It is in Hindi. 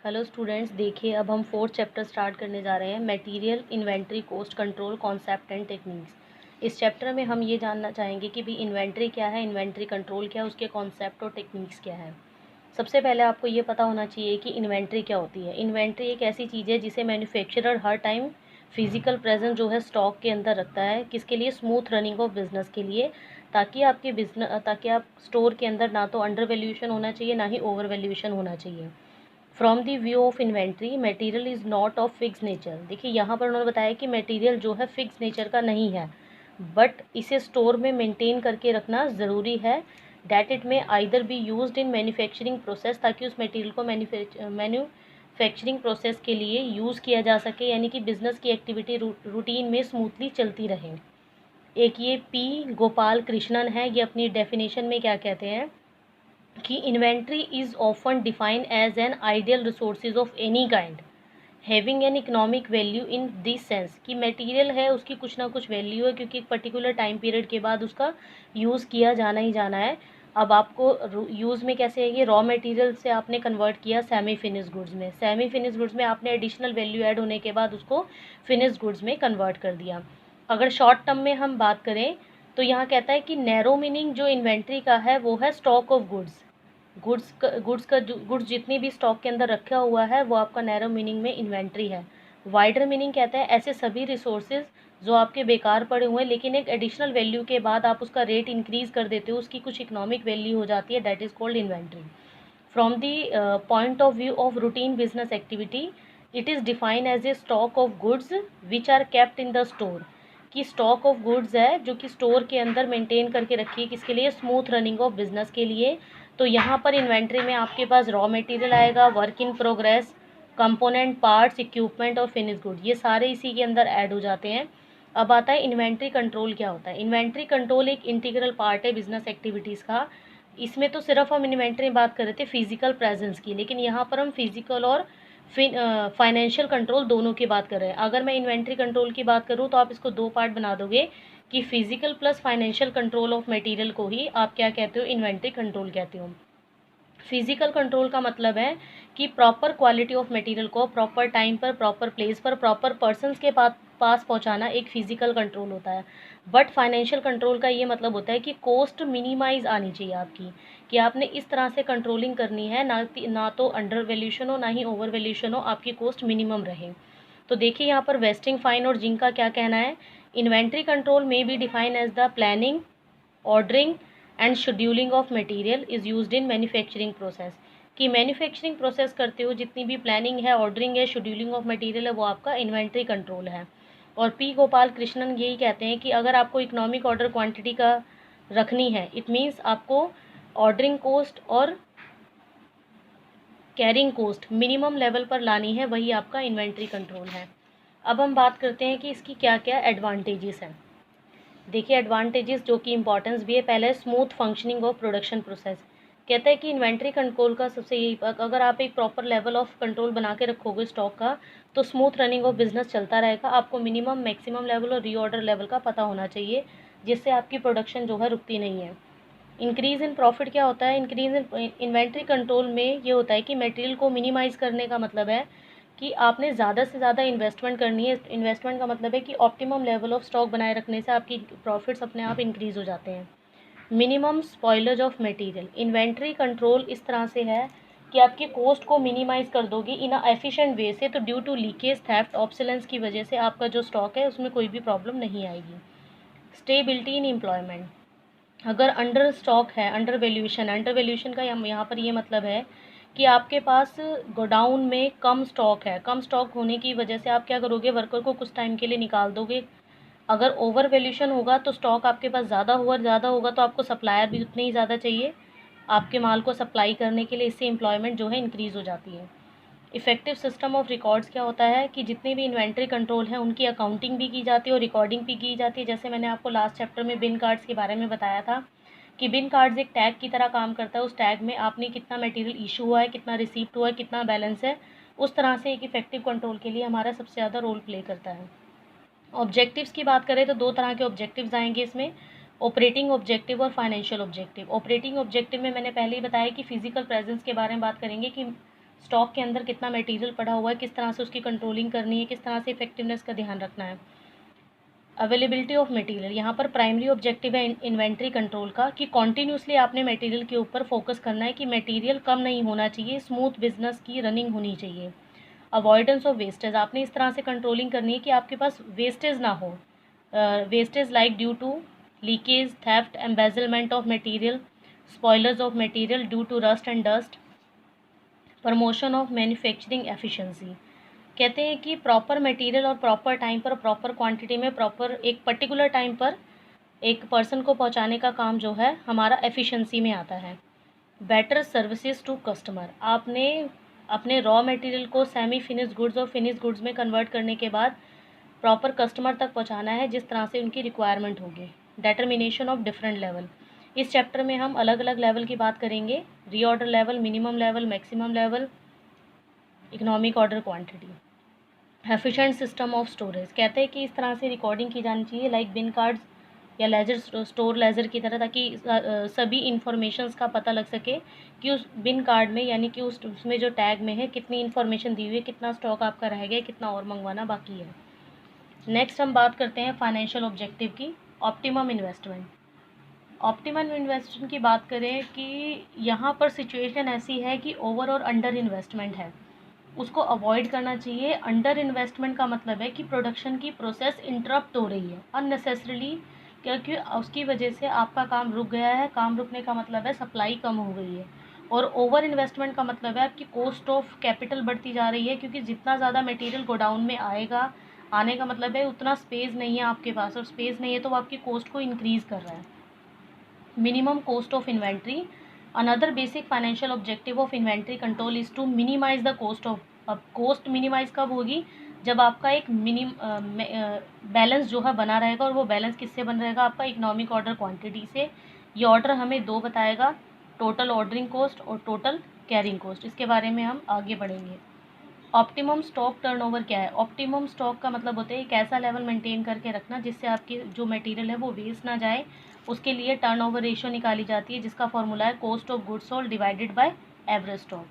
हेलो स्टूडेंट्स, देखिए अब हम फोर्थ चैप्टर स्टार्ट करने जा रहे हैं, material inventory cost control concept and techniques. इस चैप्टर में हम ये जानना चाहेंगे कि भाई इन्वेंट्री क्या है, इन्वेंट्री कंट्रोल क्या है, उसके कॉन्सेप्ट और टेक्निक्स क्या है। सबसे पहले आपको ये पता होना चाहिए कि इन्वेंट्री क्या होती है। इन्वेंट्री एक ऐसी चीज़ है जिसे मैन्युफैक्चरर हर टाइम फिजिकल प्रेजेंस जो है स्टॉक के अंदर रखता है, किसके लिए? स्मूथ रनिंग ऑफ बिजनेस के लिए, ताकि आप स्टोर के अंदर ना तो अंडर वैल्यूएशन होना चाहिए, ना ही ओवर वैल्यूएशन होना चाहिए। From the view of inventory, material is not of fix nature. देखिए यहाँ पर उन्होंने बताया कि मटेरियल जो है फिक्स नेचर का नहीं है, बट इसे स्टोर में मेंटेन करके रखना ज़रूरी है। डैट इट में either be used in manufacturing process, ताकि उस मटेरियल को मैन्युफैक्चरिंग प्रोसेस के लिए यूज़ किया जा सके, यानी कि बिजनेस की एक्टिविटी रूटीन में स्मूथली चलती रहे। एक ये पी गोपाल कृष्णन है, ये अपनी डेफिनेशन में क्या कहते हैं कि inventory is often defined as an ideal resources of any kind having an economic value in this sense, कि मटेरियल है उसकी कुछ ना कुछ वैल्यू है, क्योंकि एक पर्टिकुलर टाइम पीरियड के बाद उसका यूज़ किया जाना ही जाना है। अब आपको यूज़ में कैसे है, ये रॉ मटेरियल से आपने कन्वर्ट किया सेमी फिनिश गुड्स में, सेमी फिनिश गुड्स में आपने एडिशनल वैल्यू ऐड होने के बाद उसको फिनिश गुड्स में कन्वर्ट कर दिया। अगर शॉर्ट टर्म में हम बात करें तो यहाँ कहता है कि नैरो मीनिंग जो इन्वेंट्री का है वो है स्टॉक ऑफ गुड्स। गुड्स जितनी भी स्टॉक के अंदर रखा हुआ है वो आपका नैरो मीनिंग में इन्वेंट्री है। वाइडर मीनिंग कहता है ऐसे सभी रिसोर्सेज जो आपके बेकार पड़े हुए हैं, लेकिन एक एडिशनल वैल्यू के बाद आप उसका रेट इंक्रीज कर देते हो, उसकी कुछ इकोनॉमिक वैल्यू हो जाती है, that is called inventory. From the point of view of routine business activity, it is defined as a stock of goods which are kept in the store, कि स्टॉक ऑफ गुड्स है जो कि स्टोर के अंदर मेंटेन करके रखी है, किसके लिए? स्मूथ रनिंग ऑफ बिजनेस के लिए। तो यहाँ पर इन्वेंट्री में आपके पास रॉ मटेरियल आएगा, work in progress, component, parts, equipment और फिनिश गुड, ये सारे इसी के अंदर ऐड हो जाते हैं। अब आता है इन्वेंट्री कंट्रोल क्या होता है। इन्वेंट्री कंट्रोल एक इंटीग्रल पार्ट है बिजनेस एक्टिविटीज़ का। इसमें तो सिर्फ हम इन्वेंट्री में बात कर रहे थे फिजिकल प्रेजेंस की, लेकिन यहाँ पर हम फिजिकल और फाइनेंशियल कंट्रोल दोनों की बात कर रहे हैं। अगर मैं इन्वेंट्री कंट्रोल की बात करूँ तो आप इसको दो पार्ट बना दोगे कि physical plus financial control of material को ही आप क्या कहते हो? इन्वेंट्री कंट्रोल कहते हो। फिजिकल कंट्रोल का मतलब है कि प्रॉपर क्वालिटी ऑफ मटेरियल को प्रॉपर टाइम पर, प्रॉपर प्लेस पर, प्रॉपर पर्सन्स के पास पहुंचाना एक फिजिकल कंट्रोल होता है। बट फाइनेंशियल कंट्रोल का ये मतलब होता है कि कॉस्ट मिनिमाइज आनी चाहिए आपकी, कि आपने इस तरह से कंट्रोलिंग करनी है, ना तो अंडर वैल्यूशन हो ना ही ओवर वैल्यूशन हो, आपकी कॉस्ट मिनिमम रहे। तो देखिए यहाँ पर वेस्टिंग फाइन और जिंक का क्या कहना है। इन्वेंट्री कंट्रोल में be defined as the planning, ordering and scheduling of material is used in manufacturing process, कि मैन्युफैक्चरिंग प्रोसेस करते हो जितनी भी प्लानिंग है, ऑर्डरिंग है, शेड्यूलिंग ऑफ मटेरियल है, वो आपका इन्वेंट्री कंट्रोल है। और पी गोपाल कृष्णन यही कहते हैं कि अगर आपको इकोनॉमिक ऑर्डर क्वांटिटी का रखनी है, इट मीन्स आपको ऑर्डरिंग कॉस्ट और कैरिंग कॉस्ट मिनिमम लेवल पर लानी है, वही आपका इन्वेंट्री कंट्रोल है। अब हम बात करते हैं कि इसकी क्या क्या एडवांटेजेस हैं। देखिए एडवांटेजेस जो कि इंपॉर्टेंस भी है, पहले है smooth functioning of production process. कहता है कि इन्वेंट्री कंट्रोल का सबसे यही, अगर आप एक प्रॉपर लेवल ऑफ कंट्रोल बना के रखोगे स्टॉक का, तो स्मूथ रनिंग ऑफ बिजनेस चलता रहेगा। आपको मिनिमम, मैक्सिमम लेवल और रीऑर्डर लेवल का पता होना चाहिए, जिससे आपकी प्रोडक्शन जो है रुकती नहीं है। इंक्रीज़ इन प्रॉफिट क्या होता है? इंक्रीज इन इन्वेंट्री कंट्रोल में ये होता है कि मटेरियल को मिनिमाइज़ करने का मतलब है कि आपने ज़्यादा से ज़्यादा इन्वेस्टमेंट करनी है। इन्वेस्टमेंट का मतलब है कि ऑप्टिमम लेवल ऑफ स्टॉक बनाए रखने से आपकी प्रॉफिट्स अपने आप इंक्रीज़ हो जाते हैं। Minimum spoilage of material, inventory control इस तरह से है कि आपकी कॉस्ट को मिनिमाइज़ कर दोगे इन अ एफिशिएंट वे से, तो due to leakage, theft, obsolescence की वजह से आपका जो स्टॉक है उसमें कोई भी प्रॉब्लम नहीं आएगी। स्टेबिलिटी इन एम्प्लॉयमेंट, अगर अंडर स्टॉक है, अंडर वैल्यूएशन, अंडर वैल्यूएशन का यहाँ पर ये मतलब है कि आपके पास गोडाउन में कम स्टॉक है, कम स्टॉक होने की वजह से आप क्या करोगे? वर्कर को कुछ टाइम के लिए निकाल दोगे। अगर ओवर वैल्यूएशन होगा तो स्टॉक आपके पास ज़्यादा होगा तो आपको सप्लायर भी उतने ही ज़्यादा चाहिए आपके माल को सप्लाई करने के लिए, इससे एम्प्लॉयमेंट जो है इंक्रीज़ हो जाती है। इफेक्टिव सिस्टम ऑफ रिकॉर्ड्स क्या होता है कि जितने भी इन्वेंट्री कंट्रोल है उनकी अकाउंटिंग भी की जाती है और रिकॉर्डिंग भी की जाती है। जैसे मैंने आपको लास्ट चैप्टर में बिन कार्ड्स के बारे में बताया था कि बिन कार्ड्स एक टैग की तरह काम करता है। उस टैग में आपने कितना मटेरियल इशू हुआ है, कितना रिसीप्ट हुआ है, कितना बैलेंस है, उस तरह से एक इफेक्टिव कंट्रोल के लिए हमारा सबसे ज़्यादा रोल प्ले करता है। ऑब्जेक्टिव्स की बात करें तो दो तरह के ऑब्जेक्टिव्स आएंगे इसमें, ऑपरेटिंग ऑब्जेक्टिव और फाइनेंशियल ऑब्जेक्टिव। ऑपरेटिंग ऑब्जेक्टिव में मैंने पहले ही बताया कि फिजिकल प्रेजेंस के बारे में बात करेंगे कि स्टॉक के अंदर कितना मटेरियल पड़ा हुआ है, किस तरह से उसकी कंट्रोलिंग करनी है, किस तरह से इफेक्टिवनेस का ध्यान रखना है। अवेलेबिलिटी ऑफ मटेरियल, यहाँ पर प्राइमरी ऑब्जेक्टिव है इन्वेंट्री कंट्रोल का कि कॉन्टीन्यूसली आपने मटेरियल के ऊपर फोकस करना है कि मटेरियल कम नहीं होना चाहिए, स्मूथ बिजनेस की रनिंग होनी चाहिए। अवॉइडेंस ऑफ वेस्टेज, आपने इस तरह से कंट्रोलिंग करनी है कि आपके पास वेस्टेज ना हो। Wastage like due to leakage, theft, embezzlement of material, spoilers of material due to rust and dust, promotion of manufacturing efficiency. कहते हैं कि प्रॉपर मटेरियल और प्रॉपर टाइम पर, प्रॉपर क्वांटिटी में, प्रॉपर एक पर्टिकुलर टाइम पर एक पर्सन को पहुंचाने का काम जो है हमारा एफिशिएंसी में आता है। बेटर सर्विसेज टू कस्टमर, आपने अपने रॉ मटेरियल को सेमी फिनिश गुड्स और फिनिश गुड्स में कन्वर्ट करने के बाद प्रॉपर कस्टमर तक पहुंचाना है जिस तरह से उनकी रिक्वायरमेंट होगी। डिटर्मिनेशन ऑफ डिफरेंट लेवल, इस चैप्टर में हम अलग अलग लेवल की बात करेंगे, reorder level, minimum level, maximum level, economic order quantity. Efficient system of storage, कहते हैं कि इस तरह से रिकॉर्डिंग की जानी चाहिए लाइक बिन कार्ड्स या लेजर, स्टोर लेजर की तरह, ताकि सभी इंफॉर्मेशंस का पता लग सके कि उस बिन कार्ड में यानी कि उसमें जो टैग में है कितनी इन्फॉर्मेशन दी हुई है, कितना स्टॉक आपका रह गया, कितना और मंगवाना बाकी है। नेक्स्ट हम बात करते हैं फाइनेंशियल ऑब्जेक्टिव की, ऑप्टिमम इन्वेस्टमेंट। ऑप्टिमम इन्वेस्टमेंट की बात करें कि यहाँ पर सिचुएशन ऐसी है कि ओवर और अंडर इन्वेस्टमेंट है, उसको अवॉइड करना चाहिए। अंडर इन्वेस्टमेंट का मतलब है कि प्रोडक्शन की प्रोसेस इंटरप्ट हो रही है अननेसेसरीली, क्योंकि उसकी वजह से आपका काम रुक गया है। काम रुकने का मतलब है सप्लाई कम हो गई है। और ओवर इन्वेस्टमेंट का मतलब है आपकी कॉस्ट ऑफ कैपिटल बढ़ती जा रही है, क्योंकि जितना ज़्यादा मटेरियल गोडाउन में आएगा, आने का मतलब है उतना स्पेस नहीं है आपके पास, और स्पेस नहीं है तो वो आपकी कॉस्ट को इंक्रीज़ कर रहा है। Minimum cost of inventory, another basic financial objective of inventory control is to minimize the cost of. अब कॉस्ट मिनिमाइज कब होगी, जब आपका एक बैलेंस जो है बना रहेगा, और वो बैलेंस किससे बन रहेगा, आपका इकोनॉमिक ऑर्डर क्वांटिटी से। ये ऑर्डर हमें दो बताएगा, टोटल ऑर्डरिंग कॉस्ट और टोटल कैरिंग कॉस्ट। इसके बारे में हम आगे बढ़ेंगे। ऑप्टिमम स्टॉक टर्नओवर क्या है, ऑप्टिमम स्टॉक का मतलब होता है एक ऐसा लेवल मेंटेन करके रखना जिससे आपकी जो मटेरियल है वो वेस्ट ना जाए। उसके लिए टर्नओवर रेशियो निकाली जाती है जिसका फॉर्मूला है cost of goods sold divided by average stock.